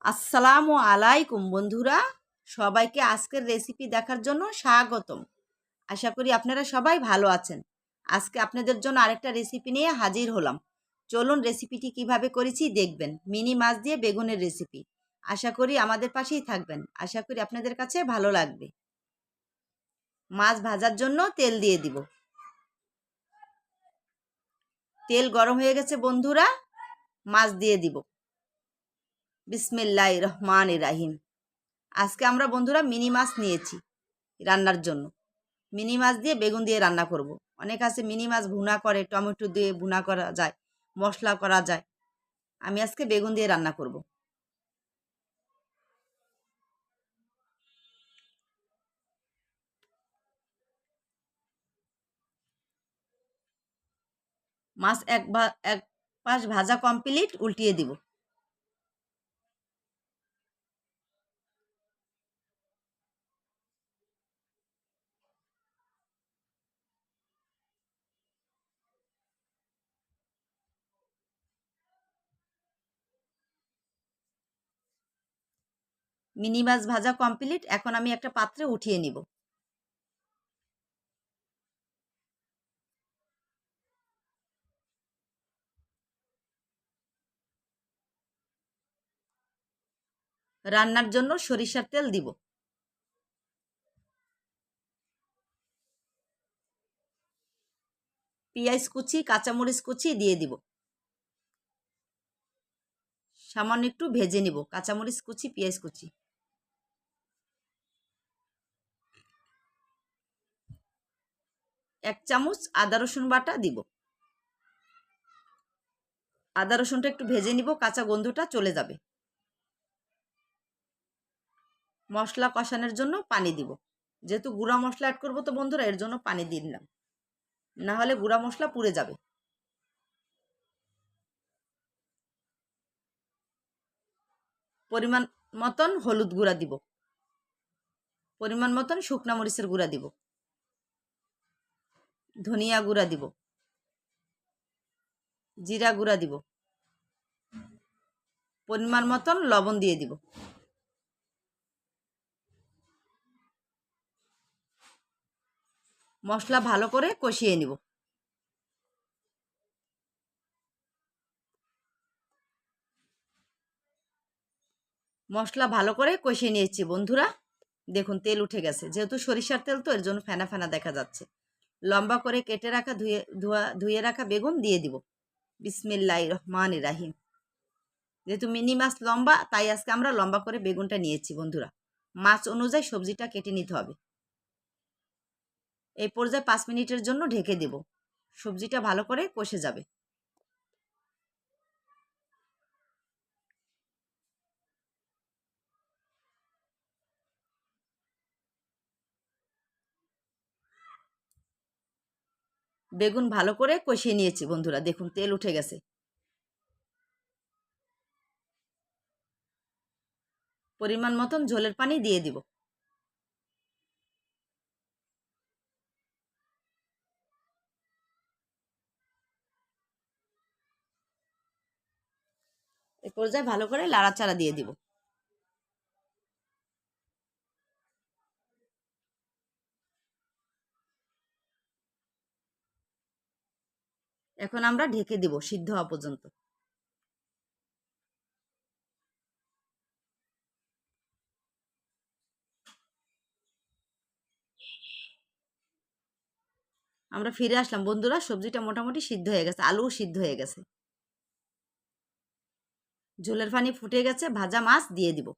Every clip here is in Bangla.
আসসালামু আলাইকুম বন্ধুরা, সবাইকে আজকের রেসিপি দেখার জন্য স্বাগতম। আশা করি আপনারা সবাই ভালো আছেন। আজকে আপনাদের জন্য আরেকটা রেসিপি নিয়ে হাজির হলাম। চলুন রেসিপিটি কিভাবে করেছি দেখবেন। মিনি মাছ দিয়ে বেগুনের রেসিপি। আশা করি আমাদের পাশেই থাকবেন। আশা করি আপনাদের কাছে ভালো লাগবে। মাছ ভাজার জন্য তেল দিয়ে দিব। তেল গরম হয়ে গেছে বন্ধুরা, মাছ দিয়ে দিব। বিসমিল্লাহির রহমানির রহিম। আজকে আমরা বন্ধুরা মিনি মাছ নিয়েছি রান্নার জন্য। মিনি মাছ দিয়ে বেগুন দিয়ে রান্না করব। অনেক আছে মিনি মাছ ভুনা করে, টমেটো দিয়ে ভুনা করা যায়, মশলা করা যায়। আমি আজকে বেগুন দিয়ে রান্না করব। মাছ এক পাশ ভাজা কমপ্লিট, উল্টিয়ে দিব। মিনি মাছ ভাজা কমপ্লিট, এখন আমি একটা পাত্রে উঠিয়ে নিব। রান্নার জন্য সরিষার তেল দিব। পেঁয়াজ কুচি, কাঁচামরিচ কুচি দিয়ে দিব। সামান্য একটু ভেজে নিব কাঁচামরিচ কুচি, পেঁয়াজ কুচি। এক চামচ আদা রসুন বাটা দিব। আদা রসুনটা একটু ভেজে নিব, কাঁচা গন্ধটা চলে যাবে। মশলা কষানোর জন্য পানি দিব। যেহেতু গুঁড়া মশলা অ্যাড করবো তো বন্ধুরা, এর জন্য পানি দিয়ে দিলাম, না হলে গুঁড়া মশলা পুড়ে যাবে। পরিমাণ মতন হলুদ গুঁড়া দিব। পরিমাণ মতন শুকনা মরিচের গুঁড়া দিব। ধনিয়া গুঁড়া দিব। জিরা গুঁড়া দিব। পরিমাণ মতন লবণ দিয়ে দিব। মশলা ভালো করে কষিয়ে নিব। মশলা ভালো করে কষিয়ে নিয়েছি বন্ধুরা। দেখুন তেল উঠে গেছে, যেহেতু সরিষার তেল তো এর জন্য ফেনা ফেনা দেখা যাচ্ছে। লম্বা করে কেটে রাখা ধুয়ে রাখা বেগুন দিয়ে দিব। বিসমিল্লাহির রহমানির রহিম। যেহেতু মিনি মাছ লম্বা, তাই আজকে আমরা লম্বা করে বেগুনটা নিয়েছি বন্ধুরা। মাছ অনুযায়ী সবজিটা কেটে নিতে হবে। এই পর্যায়ে 5 মিনিটের জন্য ঢেকে দেব। সবজিটা ভালো করে কষে যাবে। বেগুন ভালো করে কষিয়ে নিয়েছি বন্ধুরা, দেখুন তেল উঠে গেছে। পরিমাণ মতন ঝোলের পানি দিয়ে দিব। এই পর্যায়ে ভালো করে লাড়াচাড়া দিয়ে দিব। এখন আমরা ঢেকে দিব সিদ্ধ হওয়া পর্যন্ত। আমরা ফিরে আসলাম বন্ধুরা, সবজিটা মোটামুটি সিদ্ধ হয়ে গেছে, আলুও সিদ্ধ হয়ে গেছে। ঝোলের পানি ফুটে গেছে, ভাজা মাছ দিয়ে দিব।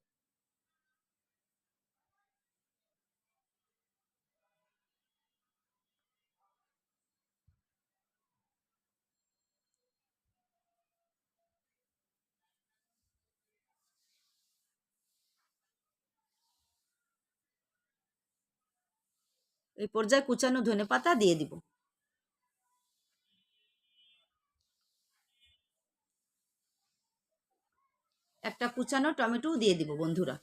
এই পর্যায়ে কুচানো ধনেপাতা দিয়ে দিব। একটা কুচানো টমেটোও দিয়ে দিব বন্ধুরা।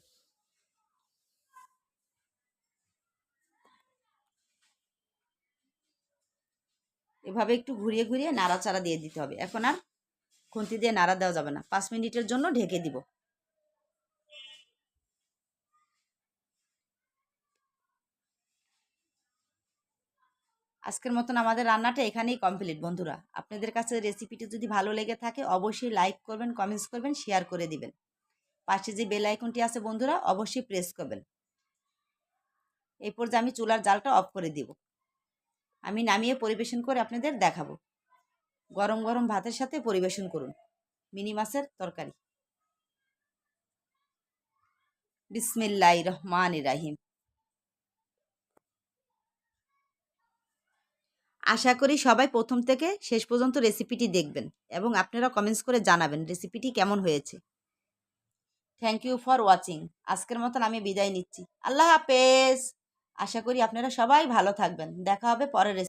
এভাবে একটু ঘুরিয়ে ঘুরিয়ে নাড়াচাড়া দিয়ে দিতে হবে। এখন আর খুন্তি দিয়ে নাড়া দেওয়া যাবে না। 5 মিনিটের জন্য ঢেকে দিব। আজকের মতন আমাদের রান্নাটা এখানেই কমপ্লিট বন্ধুরা। আপনাদের কাছে রেসিপিটি যদি ভালো লেগে থাকে অবশ্যই লাইক করবেন, কমেন্টস করবেন, শেয়ার করে দিবেন। পাশে যে বেল আইকনটি আছে বন্ধুরা অবশ্যই প্রেস করবেন। এই পর্যায়ে আমি চুলার জালটা অফ করে দিব। আমি নামিয়ে পরিবেশন করে আপনাদের দেখাবো। গরম গরম ভাতের সাথে পরিবেশন করুন মিনি মাছের তরকারি। বিসমিল্লাহির রহমানির রহিম। আশা করি সবাই প্রথম থেকে শেষ পর্যন্ত রেসিপিটি দেখবেন এবং আপনারা কমেন্টস করে জানাবেন রেসিপিটি কেমন হয়েছে। Thank you for watching. আজকের মতন আমি বিদায় নিচ্ছি। আল্লাহ হাফেজ। আশা করি আপনারা সবাই ভালো থাকবেন। দেখা হবে পরের রেসিপি।